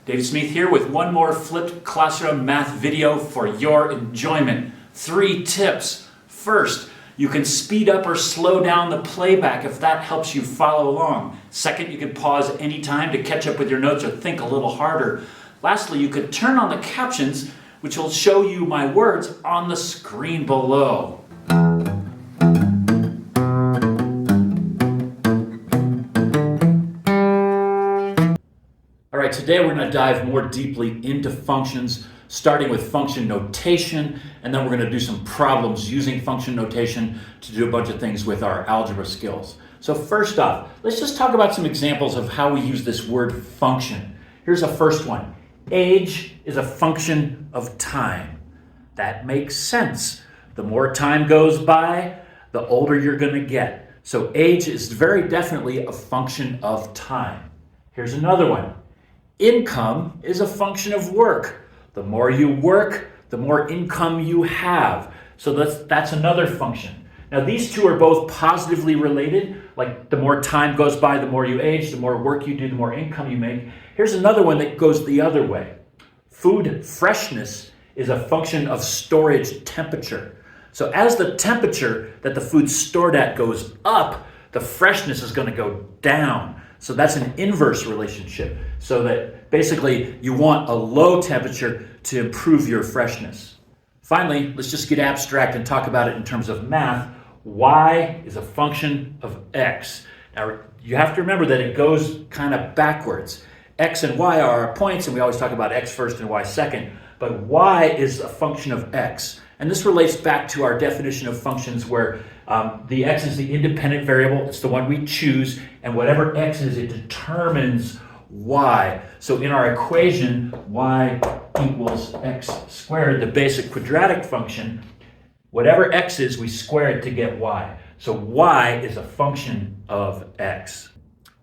David Smith here with one more flipped classroom math video for your enjoyment. 3 tips. First, you can speed up or slow down the playback if that helps you follow along. Second, you can pause anytime to catch up with your notes or think a little harder. Lastly, you could turn on the captions, which will show you my words on the screen below. All right, today we're going to dive more deeply into functions, starting with function notation, and then we're going to do some problems using function notation to do a bunch of things with our algebra skills. So first off, let's just talk about some examples of how we use this word function. Here's a first one. Age is a function of time. That makes sense. The more time goes by, the older you're going to get. So age is very definitely a function of time. Here's another one. Income is a function of work. The more you work, the more income you have. So that's another function. Now these two are both positively related, like the more time goes by, the more you age, the more work you do, the more income you make. Here's another one that goes the other way. Food freshness is a function of storage temperature. So as the temperature that the food's stored at goes up, the freshness is going to go down. So that's an inverse relationship. So that basically you want a low temperature to improve your freshness. Finally, let's just get abstract and talk about it in terms of math. Y is a function of x. Now you have to remember that it goes kind of backwards. X and y are our points, and we always talk about x first and y second. But y is a function of x. And this relates back to our definition of functions where the x is the independent variable. It's the one we choose. And whatever x is, it determines y. So in our equation, y equals x squared, the basic quadratic function, whatever x is, we square it to get y. So y is a function of x.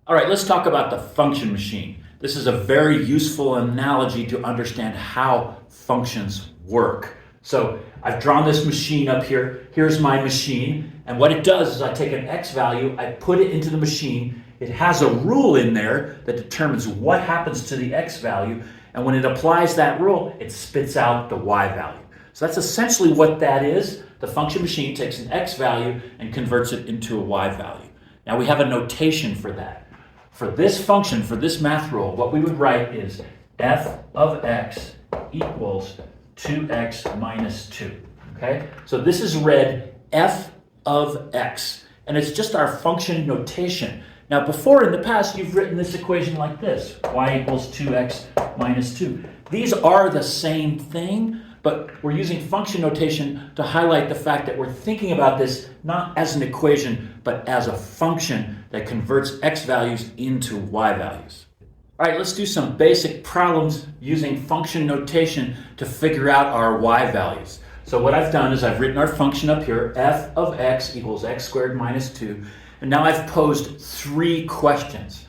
All right, let's talk about the function machine. This is a very useful analogy to understand how functions work. So I've drawn this machine up here. Here's my machine. And what it does is I take an x value, I put it into the machine. It has a rule in there that determines what happens to the x value. And when it applies that rule, it spits out the y value. So that's essentially what that is. The function machine takes an x value and converts it into a y value. Now we have a notation for that. For this function, for this math rule, what we would write is f of x equals 2x minus 2. Okay? So this is read f of x. And it's just our function notation. Now before in the past, you've written this equation like this. Y equals 2x minus 2. These are the same thing, but we're using function notation to highlight the fact that we're thinking about this not as an equation, but as a function that converts x values into y values. All right, let's do some basic problems using function notation to figure out our y values. So what I've done is I've written our function up here, f of x equals x squared minus 2. And now I've posed 3 questions.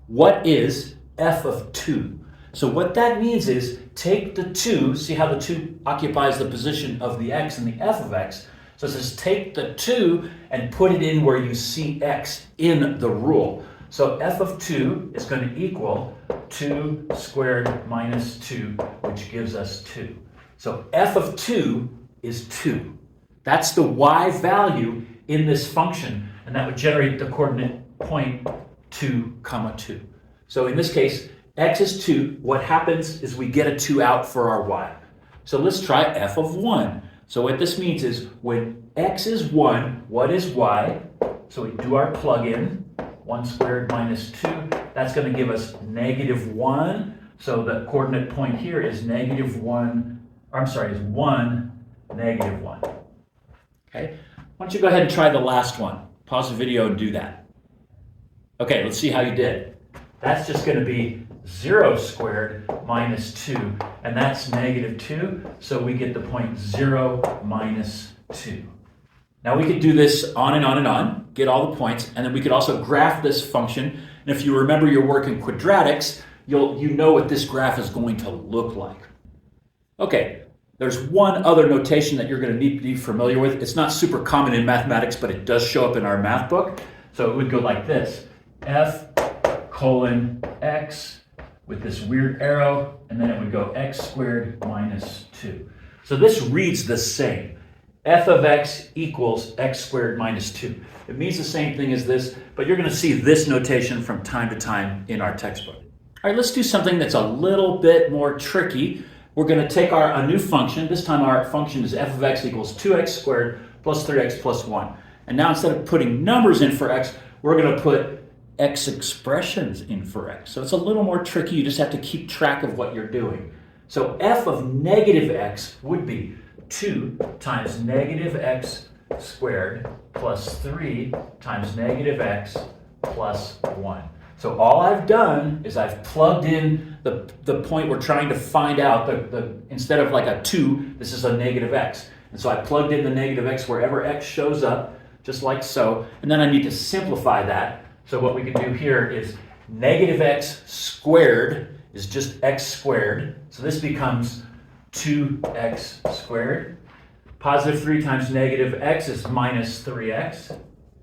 What is f of 2? So what that means is take the 2, see how the 2 occupies the position of the x and the f of x. So it says take the 2 and put it in where you see x in the rule. So f of 2 is going to equal 2 squared minus 2, which gives us 2. So f of 2 is 2. That's the y value in this function, and that would generate the coordinate point 2, 2. So in this case, x is 2. What happens is we get a 2 out for our y. So let's try f of 1. So what this means is when x is 1, what is y? So we do our plug-in. 1 squared minus 2, that's going to give us negative 1. So the coordinate point here is negative 1, is 1, negative 1. Okay, why don't you go ahead and try the last one. Pause the video and do that. Okay, let's see how you did. That's just going to be 0 squared minus 2, and that's negative 2, so we get the point 0 minus 2. Now we could do this on and on and on, get all the points, and then we could also graph this function. And if you remember your work in quadratics, you know what this graph is going to look like. Okay, there's one other notation that you're going to need to be familiar with. It's not super common in mathematics, but it does show up in our math book. So it would go like this. F colon x with this weird arrow, and then it would go x squared minus 2. So this reads the same. F of x equals x squared minus 2. It means the same thing as this, but you're going to see this notation from time to time in our textbook. All right, let's do something that's a little bit more tricky. We're going to take a new function. This time our function is f of x equals 2x squared plus 3x plus 1. And now instead of putting numbers in for x, we're going to put x expressions in for x. So it's a little more tricky. You just have to keep track of what you're doing. So f of negative x would be 2 times negative x squared plus 3 times negative x plus 1. So all I've done is I've plugged in the point we're trying to find out. Instead of like a 2, this is a negative x. And so I plugged in the negative x wherever x shows up, just like so. And then I need to simplify that. So what we can do here is negative x squared is just x squared. So this becomes 2x squared. Positive 3 times negative x is minus 3x.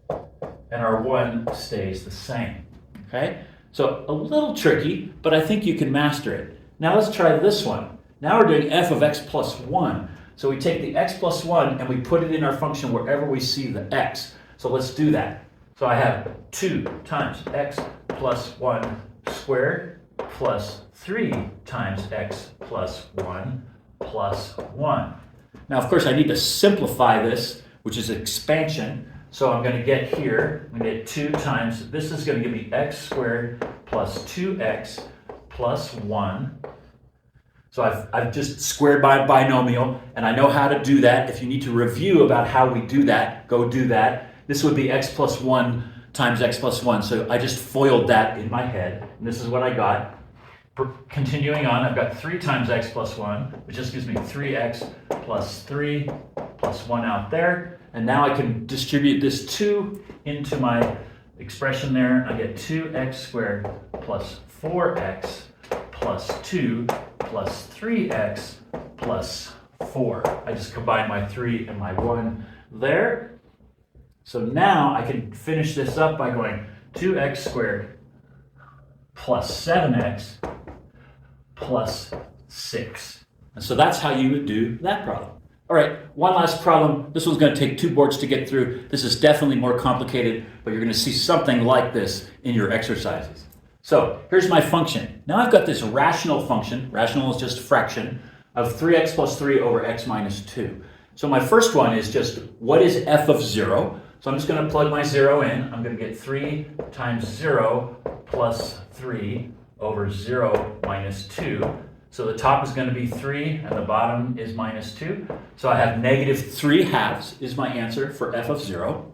And our 1 stays the same. Okay? So a little tricky, but I think you can master it. Now let's try this one. Now we're doing f of x plus 1. So we take the x plus 1 and we put it in our function wherever we see the x. So let's do that. So I have 2 times x plus 1 squared plus 3 times x plus 1 plus 1. Now, of course, I need to simplify this, which is expansion. So I'm going to get here, I'm going to get 2 times, this is going to give me x squared plus 2x plus 1. So I've just squared by a binomial, and I know how to do that. If you need to review about how we do that, go do that. This would be x plus 1 times x plus 1. So I just foiled that in my head, and this is what I got. Continuing on, I've got 3 times x plus 1, which just gives me 3x plus 3 plus 1 out there. And now I can distribute this 2 into my expression there. I get 2x squared plus 4x plus 2 plus 3x plus 4. I just combine my 3 and my 1 there. So now I can finish this up by going 2x squared plus 7x plus 6. And so that's how you would do that problem. All right, one last problem. This one's going to take 2 boards to get through. This is definitely more complicated, but you're going to see something like this in your exercises. So here's my function. Now I've got this rational function, rational is just fraction, of 3x plus 3 over x minus 2. So my first one is just, what is f of 0? So I'm just going to plug my 0 in. I'm going to get 3 times 0 plus 3 over 0 minus 2. So the top is going to be 3 and the bottom is minus 2. So I have negative 3 halves is my answer for f of 0.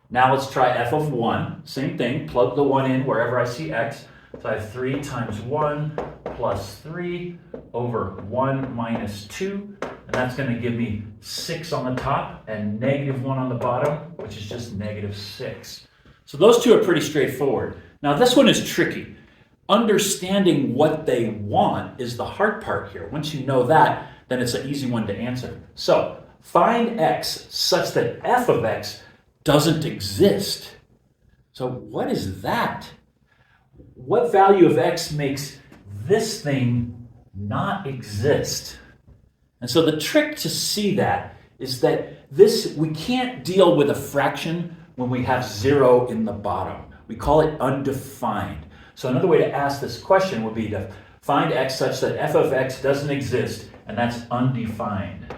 Now let's try f of 1. Same thing, plug the 1 in wherever I see x. So I have 3 times 1 plus 3 over 1 minus 2. And that's going to give me 6 on the top and negative 1 on the bottom, which is just negative 6. So those two are pretty straightforward. Now this one is tricky. Understanding what they want is the hard part here. Once you know that, then it's an easy one to answer. So find x such that f of x doesn't exist. So what is that? What value of x makes this thing not exist? And so the trick to see that is that we can't deal with a fraction when we have 0 in the bottom. We call it undefined. So another way to ask this question would be to find x such that f of x doesn't exist, and that's undefined.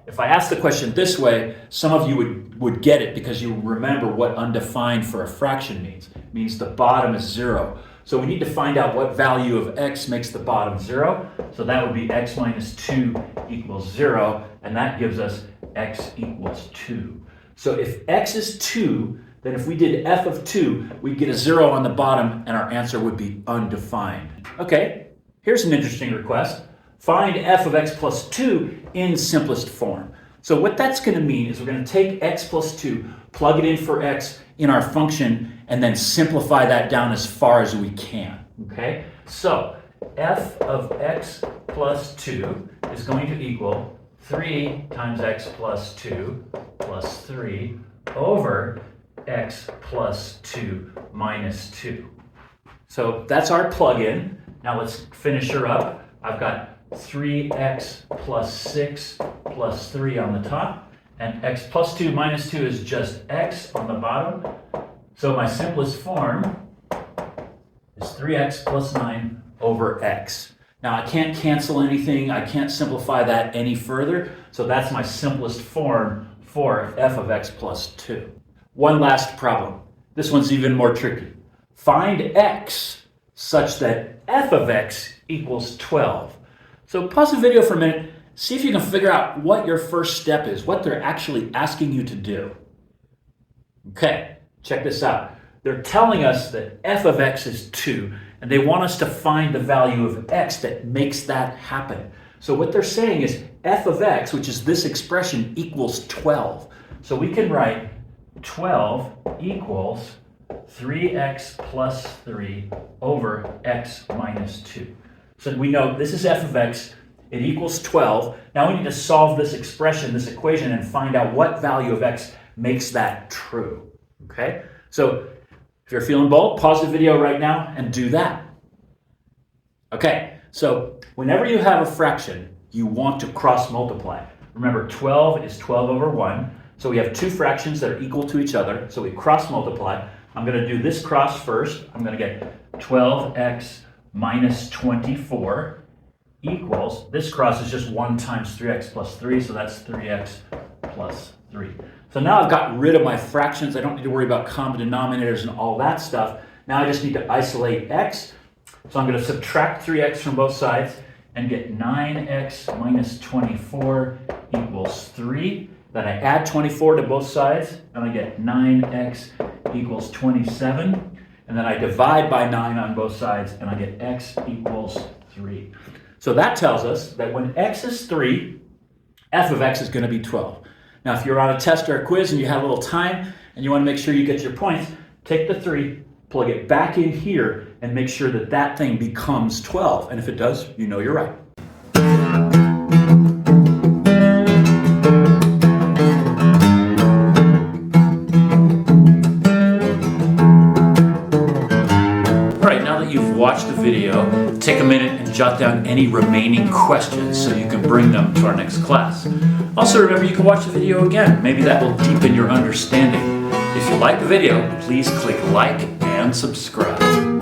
If I ask the question this way, some of you would get it because you remember what undefined for a fraction means. It means the bottom is 0. So we need to find out what value of x makes the bottom 0. So that would be x minus 2 equals 0, and that gives us x equals 2. So if x is 2, then if we did f of 2, we'd get a 0 on the bottom, and our answer would be undefined. Okay, here's an interesting request. Find f of x plus 2 in simplest form. So what that's going to mean is we're going to take x plus 2, plug it in for x in our function, and then simplify that down as far as we can. Okay, so f of x plus 2 is going to equal 3 times x plus 2 plus 3 over 4x plus 2 minus 2. So that's our plug-in. Now let's finish her up. I've got 3x plus 6 plus 3 on the top, and x plus 2 minus 2 is just x on the bottom. So my simplest form is 3x plus 9 over x. Now I can't cancel anything, I can't simplify that any further, so that's my simplest form for f of x plus 2. One last problem. This one's even more tricky. Find x such that f of x equals 12. So pause the video for a minute, see if you can figure out what your first step is, what they're actually asking you to do. Okay, check this out. They're telling us that f of x is 2, and they want us to find the value of x that makes that happen. So what they're saying is f of x, which is this expression, equals 12. So we can write 12 equals 3x plus 3 over x minus 2. So we know this is f of x, it equals 12. Now we need to solve this expression, this equation, and find out what value of x makes that true. Okay? So if you're feeling bold, pause the video right now and do that. Okay, so whenever you have a fraction, you want to cross multiply. Remember, 12 is 12 over 1. So we have two fractions that are equal to each other. So we cross multiply. I'm going to do this cross first. I'm going to get 12x minus 24 equals, this cross is just 1 times 3x plus 3, so that's 3x plus 3. So now I've got rid of my fractions. I don't need to worry about common denominators and all that stuff. Now I just need to isolate x. So I'm going to subtract 3x from both sides and get 9x minus 24 equals 3. Then I add 24 to both sides, and I get 9x equals 27. And then I divide by 9 on both sides, and I get x equals 3. So that tells us that when x is 3, f of x is going to be 12. Now, if you're on a test or a quiz and you have a little time and you want to make sure you get your points, take the 3, plug it back in here, and make sure that that thing becomes 12. And if it does, you know you're right. All right, now that you've watched the video, take a minute and jot down any remaining questions so you can bring them to our next class. Also remember, you can watch the video again. Maybe that will deepen your understanding. If you like the video, please click like and subscribe.